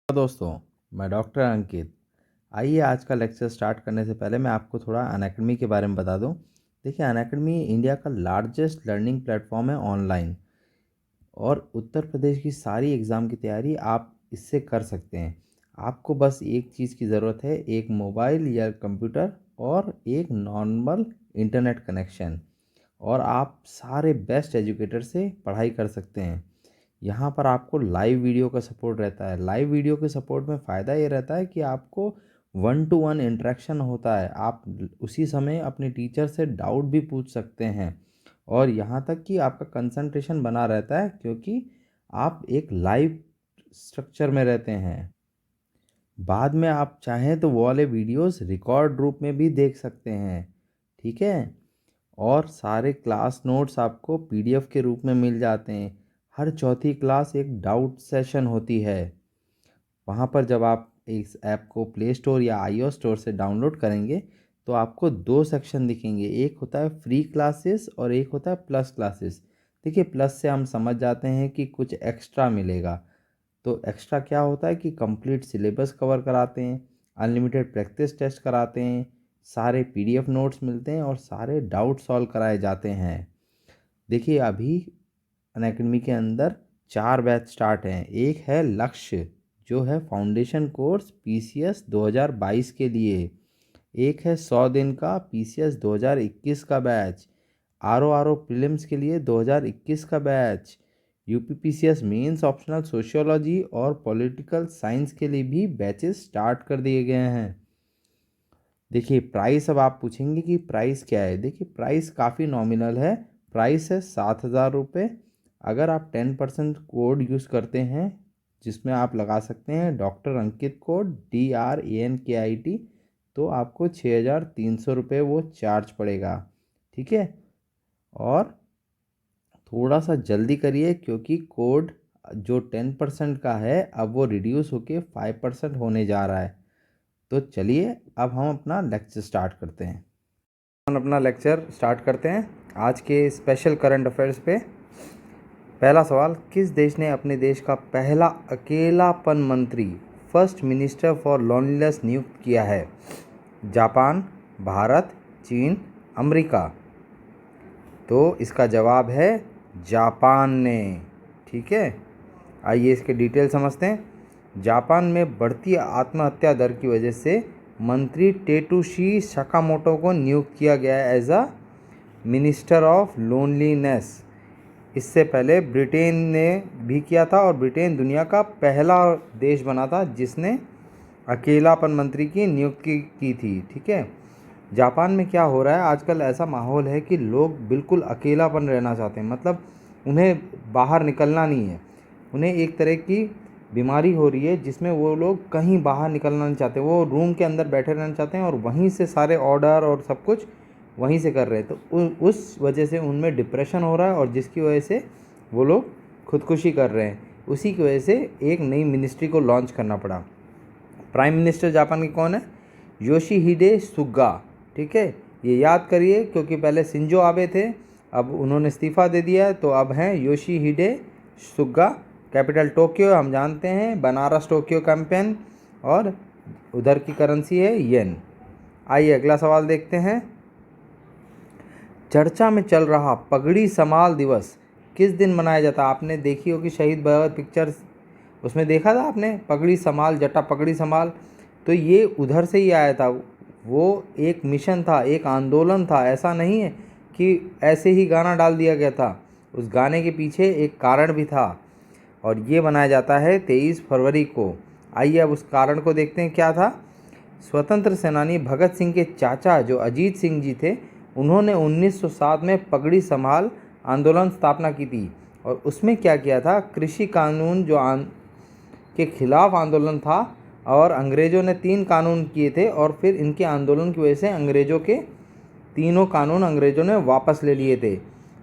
दोस्तों, मैं डॉक्टर अंकित। आइए आज का लेक्चर स्टार्ट करने से पहले मैं आपको थोड़ा अनअकैडमी के बारे में बता दूं। देखिए, अनअकैडमी इंडिया का लार्जेस्ट लर्निंग प्लेटफॉर्म है ऑनलाइन, और उत्तर प्रदेश की सारी एग्ज़ाम की तैयारी आप इससे कर सकते हैं। आपको बस एक चीज़ की ज़रूरत है, एक मोबाइल या कंप्यूटर और एक नॉर्मल इंटरनेट कनेक्शन, और आप सारे बेस्ट एजुकेटर से पढ़ाई कर सकते हैं। यहाँ पर आपको लाइव वीडियो का सपोर्ट रहता है। लाइव वीडियो के सपोर्ट में फ़ायदा ये रहता है कि आपको 1-to-1 इंटरेक्शन होता है। आप उसी समय अपने टीचर से डाउट भी पूछ सकते हैं, और यहाँ तक कि आपका कंसंट्रेशन बना रहता है, क्योंकि आप एक लाइव स्ट्रक्चर में रहते हैं। बाद में आप चाहें तो वो वाले वीडियोस रिकॉर्ड रूप में भी देख सकते हैं, ठीक है। और सारे क्लास नोट्स आपको पीडीएफ के रूप में मिल जाते हैं। हर चौथी क्लास एक डाउट सेशन होती है। वहाँ पर जब आप इस ऐप को प्ले स्टोर या आईओ स्टोर से डाउनलोड करेंगे तो आपको दो सेक्शन दिखेंगे। एक होता है फ्री क्लासेस और एक होता है प्लस क्लासेस। देखिए, प्लस से हम समझ जाते हैं कि कुछ एक्स्ट्रा मिलेगा। तो एक्स्ट्रा क्या होता है कि कंप्लीट सिलेबस कवर कराते हैं, अनलिमिटेड प्रैक्टिस टेस्ट कराते हैं, सारे पीडीएफ नोट्स मिलते हैं और सारे डाउट सॉल्व कराए जाते हैं। देखिए, अभी अनअकैडमी के अंदर 4 बैच स्टार्ट हैं। एक है लक्ष्य, जो है फाउंडेशन कोर्स पीसीएस 2022 के लिए। एक है 100 दिन का पीसीएस 2021 का बैच। आरओ प्रीलिम्स के लिए 2021 का बैच। यूपीपीसीएस मेंस ऑप्शनल सोशियोलॉजी और पॉलिटिकल साइंस के लिए भी बैचेस स्टार्ट कर दिए गए हैं। देखिए प्राइस, अब आप पूछेंगे कि प्राइस क्या है। देखिए, प्राइस काफ़ी नॉमिनल है। प्राइस है 7,000 रुपये। अगर आप 10% कोड यूज़ करते हैं, जिसमें आप लगा सकते हैं डॉक्टर अंकित कोड DRANKIT, तो आपको 6,300 रुपये वो चार्ज पड़ेगा, ठीक है। और थोड़ा सा जल्दी करिए, क्योंकि कोड जो 10% का है अब वो रिड्यूस होके 5% होने जा रहा है। तो चलिए अब हम अपना लेक्चर स्टार्ट करते हैं। हम अपना लेक्चर स्टार्ट करते हैं आज के स्पेशल करंट अफेयर्स पे। पहला सवाल, किस देश ने अपने देश का पहला अकेलापन मंत्री, फर्स्ट मिनिस्टर फॉर लोनलीनेस नियुक्त किया है? जापान, भारत, चीन, अमेरिका। तो इसका जवाब है जापान ने, ठीक है। आइए इसके डिटेल समझते हैं। जापान में बढ़ती आत्महत्या दर की वजह से मंत्री टेटुशी सकामोटो को नियुक्त किया गया है as a minister of loneliness. इससे पहले ब्रिटेन ने भी किया था, और ब्रिटेन दुनिया का पहला देश बना था जिसने अकेलापन मंत्री की नियुक्ति की थी, ठीक है। जापान में क्या हो रहा है आजकल, ऐसा माहौल है कि लोग बिल्कुल अकेलापन रहना चाहते हैं। मतलब उन्हें बाहर निकलना नहीं है। उन्हें एक तरह की बीमारी हो रही है जिसमें वो लोग कहीं बाहर निकलना नहीं चाहते। वो रूम के अंदर बैठे रहना चाहते हैं और वहीं से सारे ऑर्डर और सब कुछ वहीं से कर रहे हैं। तो उस वजह से उनमें डिप्रेशन हो रहा है, और जिसकी वजह से वो लोग खुदकुशी कर रहे हैं। उसी की वजह से एक नई मिनिस्ट्री को लॉन्च करना पड़ा। प्राइम मिनिस्टर जापान के कौन है? योशिहिडे सुगा, ठीक है। ये याद करिए, क्योंकि पहले शिंजो आबे थे, अब उन्होंने इस्तीफ़ा दे दिया है, तो अब हैं योशिहिडे सुगा। कैपिटल टोक्यो हम जानते हैं, बनारस टोक्यो कैंपेन, और उधर की करेंसी है येन। आइए अगला सवाल देखते हैं। चर्चा में चल रहा पगड़ी समाल दिवस किस दिन मनाया जाता है? आपने देखी होगी शहीद भगत पिक्चर्स, उसमें देखा था आपने, पगड़ी समाल, जटा पगड़ी समाल। तो ये उधर से ही आया था। वो एक मिशन था, एक आंदोलन था। ऐसा नहीं है कि ऐसे ही गाना डाल दिया गया था। उस गाने के पीछे एक कारण भी था, और ये बनाया जाता है 23 फरवरी को। आइए अब उस कारण को देखते हैं क्या था। स्वतंत्र सेनानी भगत सिंह के चाचा जो अजीत सिंह जी थे, उन्होंने 1907 में पगड़ी संभाल आंदोलन स्थापना की थी। और उसमें क्या किया था, कृषि कानून जो के खिलाफ आंदोलन था, और अंग्रेज़ों ने 3 कानून किए थे, और फिर इनके आंदोलन की वजह से अंग्रेज़ों के तीनों कानून अंग्रेज़ों ने वापस ले लिए थे।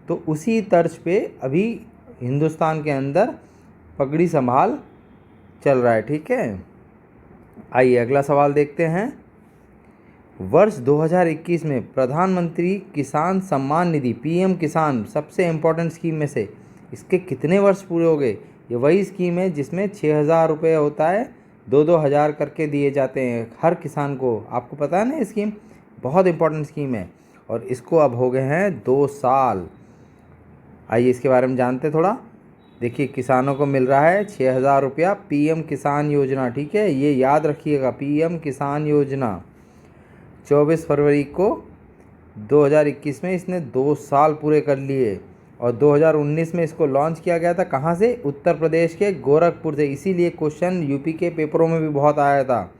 तो उसी तर्ज पे अभी हिंदुस्तान के अंदर पगड़ी संभाल चल रहा है, ठीक है। आइए अगला सवाल देखते हैं। वर्ष 2021 में प्रधानमंत्री किसान सम्मान निधि पीएम किसान, सबसे इम्पोर्टेंट स्कीम में से, इसके कितने वर्ष पूरे हो गए? ये वही स्कीम है जिसमें 6,000 रुपये होता है दो हज़ार करके दिए जाते हैं हर किसान को। आपको पता है ना, ये स्कीम बहुत इंपॉर्टेंट स्कीम है और इसको अब हो गए हैं 2 साल। आइए इसके बारे में जानते थोड़ा। देखिए, किसानों को मिल रहा है 6,000 रुपया पीएम किसान योजना। ठीक है, ये याद रखिएगा, पीएम किसान योजना 24 फरवरी को 2021 में इसने 2 साल पूरे कर लिए और 2019 में इसको लॉन्च किया गया था। कहाँ से? उत्तर प्रदेश के गोरखपुर से। इसीलिए क्वेश्चन यूपी के पेपरों में भी बहुत आया था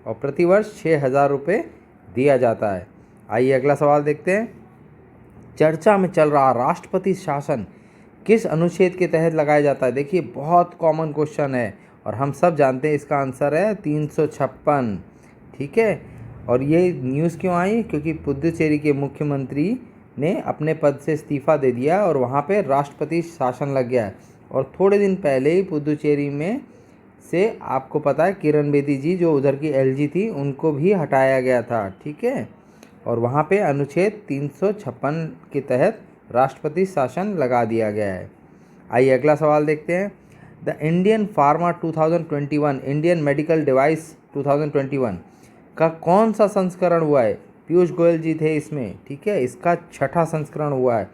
और प्रतिवर्ष 6,000 रुपये दिया जाता है। आइए अगला सवाल देखते हैं। चर्चा में चल रहा राष्ट्रपति शासन किस अनुच्छेद के तहत लगाया जाता है? देखिए, बहुत कॉमन क्वेश्चन है और हम सब जानते हैं इसका आंसर है 356। ठीक है, और ये न्यूज़ क्यों आई? क्योंकि पुदुचेरी के मुख्यमंत्री ने अपने पद से इस्तीफा दे दिया और वहाँ पे राष्ट्रपति शासन लग गया है। और थोड़े दिन पहले ही पुदुचेरी में से आपको पता है किरण बेदी जी जो उधर की एलजी थी उनको भी हटाया गया था। ठीक है, और वहाँ पे अनुच्छेद 356 के तहत राष्ट्रपति शासन लगा दिया गया है। आइए अगला सवाल देखते हैं। The Indian pharma 2021 Indian medical device 2021 का कौन सा संस्करण हुआ है? पीयूष गोयल जी थे इसमें। ठीक है, इसका 6ठा संस्करण हुआ है।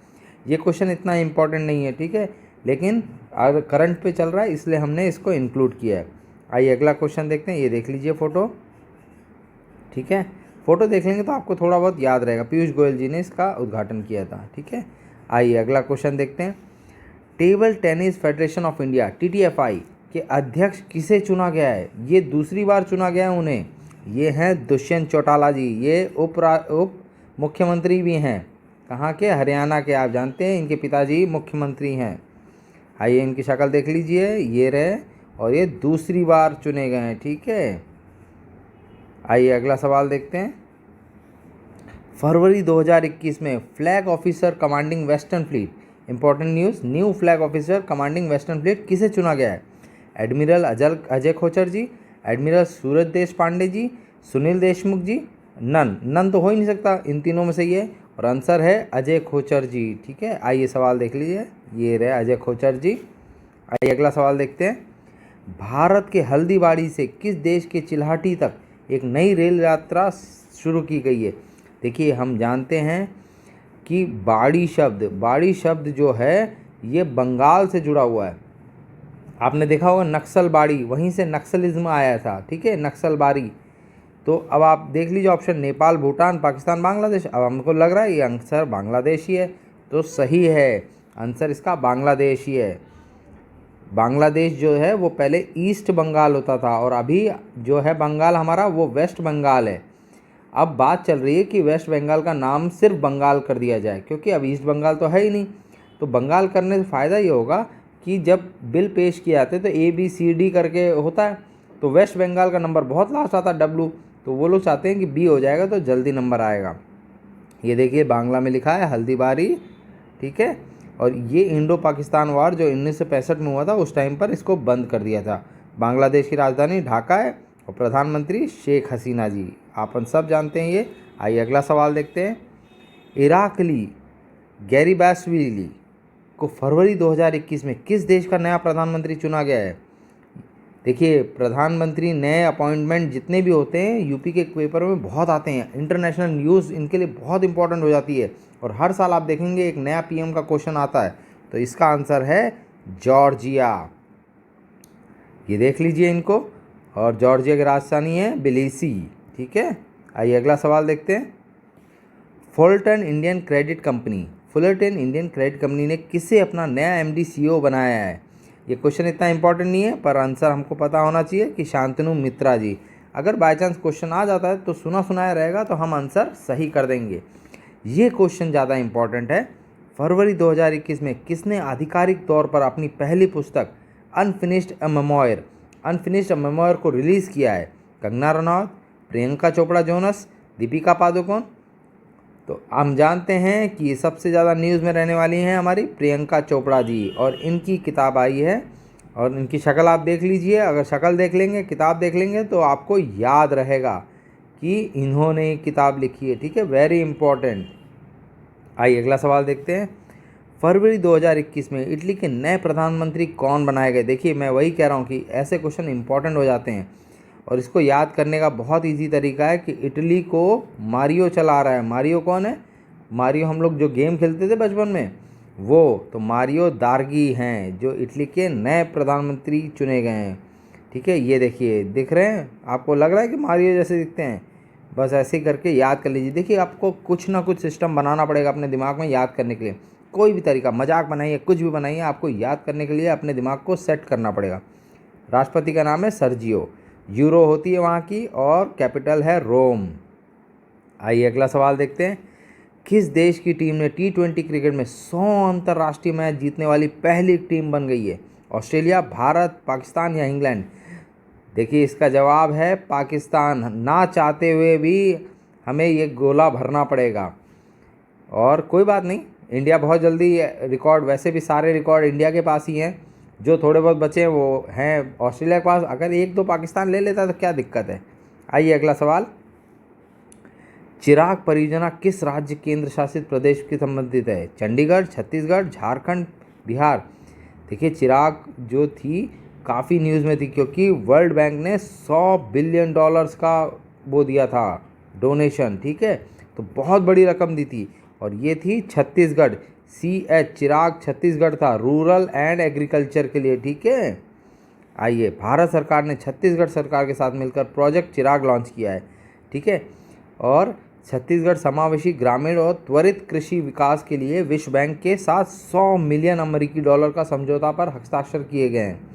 ये क्वेश्चन इतना इम्पोर्टेंट नहीं है, ठीक है, लेकिन अगर करंट पे चल रहा है इसलिए हमने इसको इंक्लूड किया है। आइए अगला क्वेश्चन देखते हैं। ये देख लीजिए फ़ोटो। ठीक है, फ़ोटो देख लेंगे तो आपको थोड़ा बहुत याद रहेगा, पीयूष गोयल जी ने इसका उद्घाटन किया था। ठीक है, आइए अगला क्वेश्चन देखते हैं। Table tennis federation of India TTFI के अध्यक्ष किसे चुना गया है? ये दूसरी बार चुना गया है उन्हें। ये हैं दुष्यंत चौटाला जी। ये उप मुख्यमंत्री भी हैं। कहाँ के? हरियाणा के। आप जानते हैं इनके पिताजी मुख्यमंत्री हैं। आइए इनकी शक्ल देख लीजिए, ये रहे, और ये दूसरी बार चुने गए हैं। ठीक है, आइए अगला सवाल देखते हैं। फरवरी 2021 में flag officer commanding western fleet, important news, new flag officer commanding western fleet किसे चुना गया है? एडमिरल अजय खोचर जी, एडमिरल सूरज देश पांडे जी, सुनील देशमुख जी, नन तो हो ही नहीं सकता, इन तीनों में से ये, और आंसर है अजय खोचर जी। ठीक है, आइए सवाल देख लीजिए, ये रहे अजय खोचर जी। आइए अगला सवाल देखते हैं। भारत के हल्दीबाड़ी से किस देश के चिल्हाटी तक एक नई रेल यात्रा शुरू की गई है? देखिए, हम जानते हैं कि बाड़ी शब्द जो है ये बंगाल से जुड़ा हुआ है। आपने देखा होगा नक्सलबाड़ी, वहीं से नक्सलिज्म आया था। ठीक है, नक्सलबाड़ी। तो अब आप देख लीजिए ऑप्शन, नेपाल, भूटान, पाकिस्तान, बांग्लादेश। अब हमको लग रहा है ये आंसर बांग्लादेश ही है, तो सही है, आंसर इसका बांग्लादेश ही है। बांग्लादेश जो है वो पहले ईस्ट बंगाल होता था और अभी जो है बंगाल हमारा वो वेस्ट बंगाल है। अब बात चल रही है कि वेस्ट बंगाल का नाम सिर्फ बंगाल कर दिया जाए, क्योंकि अब ईस्ट बंगाल तो है ही नहीं। तो बंगाल करने से फ़ायदा ये होगा कि जब बिल पेश किए जाते तो ABCD करके होता है, तो वेस्ट बंगाल का नंबर बहुत लास्ट आता है W, तो वो लोग चाहते हैं कि B हो जाएगा तो जल्दी नंबर आएगा। ये देखिए बांग्ला में लिखा है हल्दीबारी। ठीक है, और ये इंडो पाकिस्तान वार जो 1965 में हुआ था उस टाइम पर इसको बंद कर दिया था। बांग्लादेश की राजधानी ढाका है और प्रधानमंत्री शेख हसीना जी, आप सब जानते हैं ये। आइए अगला सवाल देखते हैं। इराकली गैरिबाशविली को फरवरी 2021 में किस देश का नया प्रधानमंत्री चुना गया है? देखिए, प्रधानमंत्री नए अपॉइंटमेंट जितने भी होते हैं यूपी के पेपर में बहुत आते हैं, इंटरनेशनल न्यूज़ इनके लिए बहुत इंपॉर्टेंट हो जाती है और हर साल आप देखेंगे एक नया PM का क्वेश्चन आता है। तो इसका आंसर है जॉर्जिया। ये देख लीजिए इनको, और जॉर्जिया की राजधानी है बिलीसी। ठीक है, आइए अगला सवाल देखते हैं। फुलरटन इंडियन क्रेडिट कंपनी ने किसे अपना नया MD CEO बनाया है? ये क्वेश्चन इतना इंपॉर्टेंट नहीं है पर आंसर हमको पता होना चाहिए कि शांतनु मित्रा जी। अगर बाय चांस क्वेश्चन आ जाता है तो सुना सुनाया रहेगा तो हम आंसर सही कर देंगे। ये क्वेश्चन ज़्यादा इंपॉर्टेंट है। फरवरी 2021 में किसने आधिकारिक तौर पर अपनी पहली पुस्तक अनफिनिश्ड अ मेमोयर को रिलीज़ किया है? कंगना रनौत, प्रियंका चोपड़ा जोनस, दीपिका पादुकोण। तो हम जानते हैं कि सबसे ज़्यादा न्यूज़ में रहने वाली हैं हमारी प्रियंका चोपड़ा जी, और इनकी किताब आई है और इनकी शक्ल आप देख लीजिए। अगर शक्ल देख लेंगे, किताब देख लेंगे तो आपको याद रहेगा कि इन्होंने किताब लिखी है। ठीक है, वेरी इंपॉर्टेंट। आइए अगला सवाल देखते हैं। फरवरी 2021 में इटली के नए प्रधानमंत्री कौन बनाए गए? देखिए, मैं वही कह रहा हूँ कि ऐसे क्वेश्चन इंपॉर्टेंट हो जाते हैं। और इसको याद करने का बहुत इजी तरीका है कि इटली को मारियो चला रहा है। मारियो कौन है? मारियो हम लोग जो गेम खेलते थे बचपन में, वो तो मारियो दार्गी हैं जो इटली के नए प्रधानमंत्री चुने गए हैं। ठीक है, ये देखिए दिख रहे हैं, आपको लग रहा है कि मारियो जैसे दिखते हैं? बस ऐसे ही करके याद कर लीजिए। देखिए आपको कुछ ना कुछ सिस्टम बनाना पड़ेगा अपने दिमाग में याद करने के लिए। कोई भी तरीका, मजाक बनाइए, कुछ भी बनाइए, आपको याद करने के लिए अपने दिमाग को सेट करना पड़ेगा। राष्ट्रपति का नाम है सर्जियो, यूरो होती है वहाँ की, और कैपिटल है रोम। आइए अगला सवाल देखते हैं। किस देश की टीम ने T20 क्रिकेट में 100 अंतर्राष्ट्रीय मैच जीतने वाली पहली टीम बन गई है? ऑस्ट्रेलिया, भारत, पाकिस्तान या इंग्लैंड? देखिए इसका जवाब है पाकिस्तान। ना चाहते हुए भी हमें ये गोला भरना पड़ेगा, और कोई बात नहीं, इंडिया बहुत जल्दी रिकॉर्ड, वैसे भी सारे रिकॉर्ड इंडिया के पास ही हैं। जो थोड़े बहुत बचे हैं वो हैं ऑस्ट्रेलिया के पास। अगर एक दो पाकिस्तान ले लेता तो क्या दिक्कत है। आइए अगला सवाल। चिराग परियोजना किस राज्य केंद्र शासित प्रदेश के संबंधित है? चंडीगढ़, छत्तीसगढ़, झारखंड, बिहार? देखिए चिराग जो थी काफ़ी न्यूज़ में थी, क्योंकि वर्ल्ड बैंक ने $100 बिलियन का वो दिया था डोनेशन। ठीक है, तो बहुत बड़ी रकम दी थी, और ये थी छत्तीसगढ़। CH चिराग छत्तीसगढ़ था, रूरल एंड एग्रीकल्चर के लिए। ठीक है, आइए भारत सरकार ने छत्तीसगढ़ सरकार के साथ मिलकर प्रोजेक्ट चिराग लॉन्च किया है। ठीक है, और छत्तीसगढ़ समावेशी ग्रामीण और त्वरित कृषि विकास के लिए विश्व बैंक के साथ $100 मिलियन अमेरिकी का समझौता पर हस्ताक्षर किए गए हैं।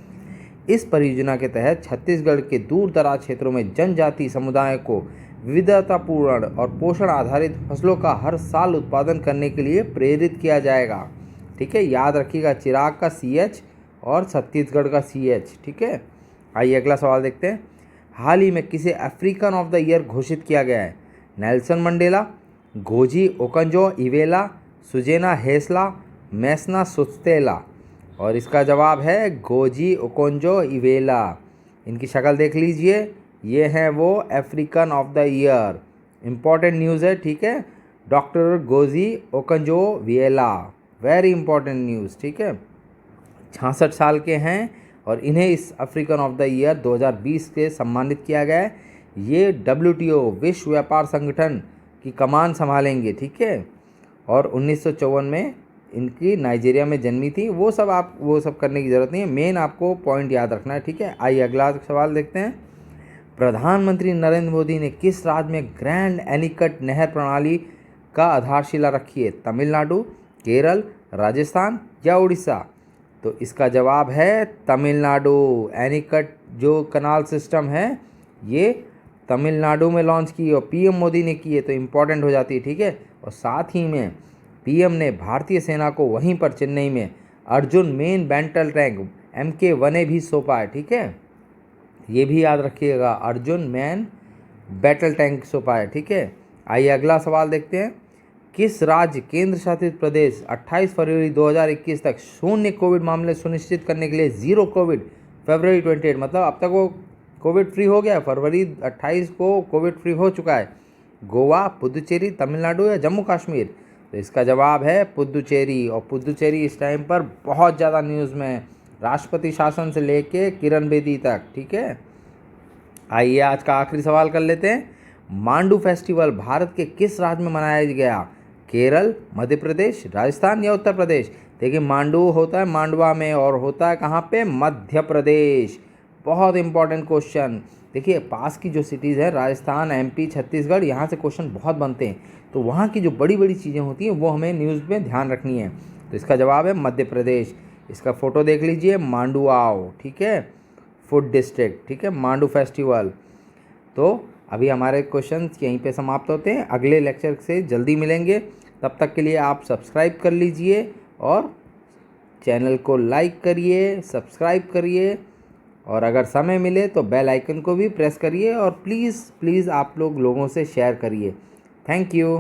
इस परियोजना के तहत छत्तीसगढ़ के दूर दराज क्षेत्रों में जनजातीय समुदाय को विविधतापूर्ण और पोषण आधारित फसलों का हर साल उत्पादन करने के लिए प्रेरित किया जाएगा। ठीक है, याद रखिएगा चिराग का CH और छत्तीसगढ़ का CH। ठीक है, आइए अगला सवाल देखते हैं। हाल ही में किसे अफ्रीकन ऑफ द ईयर घोषित किया गया है? Nelson Mandela, Ngozi Okonjo Iweala, सुजेना हेसला, मैसना सुस्तेला? और इसका जवाब है गोजी ओकोंजो इवेला। इनकी शक्ल देख लीजिए, ये हैं वो African of the year. Important news है। ठीक है, doctor Ngozi Okonjo Iweala, very important news. ठीक है, 66 साल के हैं, और इन्हें इस अफ्रीकन ऑफ द ईयर 2020 से सम्मानित किया गया है। ये WTO विश्व व्यापार संगठन की कमान संभालेंगे। ठीक है, और 1954 में इनकी नाइजीरिया में जन्मी थी। वो सब करने की ज़रूरत नहीं है, मेन आपको पॉइंट याद रखना है। ठीक है, आइए अगला सवाल देखते हैं। प्रधानमंत्री नरेंद्र मोदी ने किस राज्य में ग्रैंड एनीकट नहर प्रणाली का आधारशिला रखी है? तमिलनाडु, केरल, राजस्थान या उड़ीसा? तो इसका जवाब है तमिलनाडु। एनीकट जो कनाल सिस्टम है ये तमिलनाडु में लॉन्च की, और PM मोदी ने की है, तो इम्पॉर्टेंट हो जाती है। ठीक है, और साथ ही में PM ने भारतीय सेना को वहीं पर चेन्नई में Arjun main battle tank MK-1A भी सौंपा है। ठीक है, ये भी याद रखिएगा, अर्जुन मैन बैटल टैंक सौंपा है। ठीक है, आइए अगला सवाल देखते हैं। किस राज्य केंद्र शासित प्रदेश 28 फरवरी 2021 तक शून्य कोविड मामले सुनिश्चित करने के लिए जीरो कोविड फरवरी 28, मतलब अब तक वो कोविड फ्री हो गया, फरवरी 28 को कोविड फ्री हो चुका है? गोवा, पुदुचेरी, तमिलनाडु या जम्मू कश्मीर? तो इसका जवाब है पुदुचेरी, और पुदुचेरी इस टाइम पर बहुत ज़्यादा न्यूज़ में है, राष्ट्रपति शासन से लेके किरण बेदी तक। ठीक है, आइए आज का आखिरी सवाल कर लेते हैं। मांडू फेस्टिवल भारत के किस राज्य में मनाया गया? केरल, मध्य प्रदेश, राजस्थान या उत्तर प्रदेश? देखिए मांडू होता है मांडवा में, और होता है कहाँ पे? मध्य प्रदेश। बहुत इंपॉर्टेंट क्वेश्चन। देखिए पास की जो सिटीज़ है राजस्थान, MP, छत्तीसगढ़, यहाँ से क्वेश्चन बहुत बनते हैं, तो वहाँ की जो बड़ी बड़ी चीज़ें होती हैं वो हमें न्यूज़ में ध्यान रखनी है। तो इसका जवाब है मध्य प्रदेश। इसका फ़ोटो देख लीजिए, मांडुआओ। ठीक है, फूड डिस्ट्रिक्ट। ठीक है, मांडू फेस्टिवल। तो अभी हमारे क्वेश्चंस यहीं पे समाप्त होते हैं, अगले लेक्चर से जल्दी मिलेंगे। तब तक के लिए आप सब्सक्राइब कर लीजिए, और चैनल को लाइक करिए, सब्सक्राइब करिए, और अगर समय मिले तो बेल आइकन को भी प्रेस करिए, और प्लीज़ आप लोगों से शेयर करिए। Thank you.